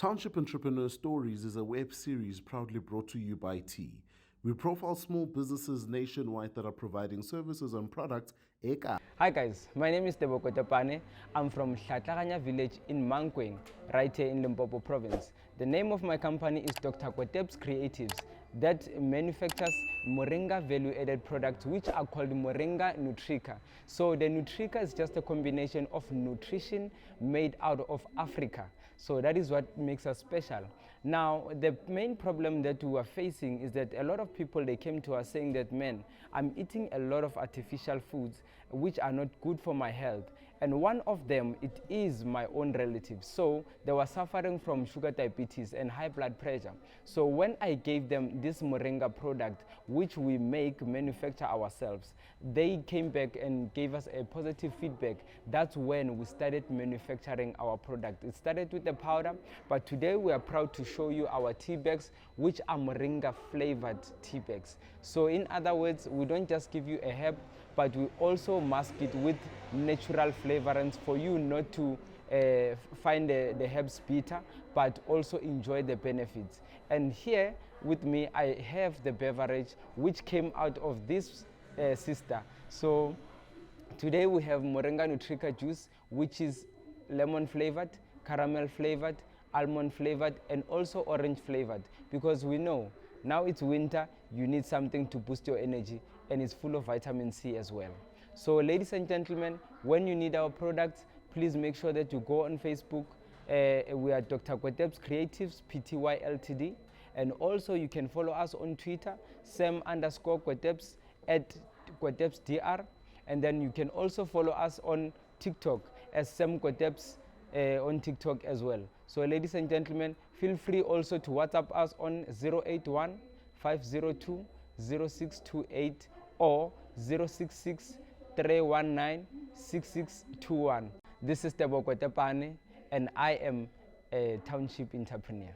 Township Entrepreneurs Stories is a web series proudly brought to you by T. We profile small businesses nationwide that are providing services and products. Hi guys, my name is Tebogo. I'm from Hlatlaganya village in Mankweng, right here in Limpopo province. The name of my company is Dr. Kwetepse Creatives that manufactures moringa value-added products which are called moringa nutrica. So the nutrica is just a combination of nutrition made out of Africa. So that is what makes us special. Now the main problem that we are facing is that a lot of people, they came to us saying that, man, I'm eating a lot of artificial foods which are not good for my health. And one of them, it is my own relative. So they were suffering from sugar diabetes and high blood pressure. So when I gave them this moringa product, which we manufacture ourselves, they came back and gave us a positive feedback. That's when we started manufacturing our product. It started with the powder, but today we are proud to show you our tea bags, which are moringa flavored tea bags. So in other words, we don't just give you a herb, but we also mask it with natural flavorants for you not to find the herbs bitter, but also enjoy the benefits. And here with me, I have the beverage which came out of this sister. So today we have moringa nutrica juice, which is lemon flavored, caramel flavored, almond flavored, and also orange flavored, because we know now it's winter, you need something to boost your energy, and it's full of vitamin C as well. So ladies and gentlemen, when you need our products, please make sure that you go on Facebook. We are Dr. Kwetepse Creatives Pty Ltd, and also you can follow us on Twitter, Sam_Kwetepse at Kwetepse DR, and then you can also follow us on TikTok as Sam Kwetepse on TikTok as well. So ladies and gentlemen, feel free also to WhatsApp us on 081 502 0628 or 066 319 6621. This is Tebogo, and I am a township entrepreneur.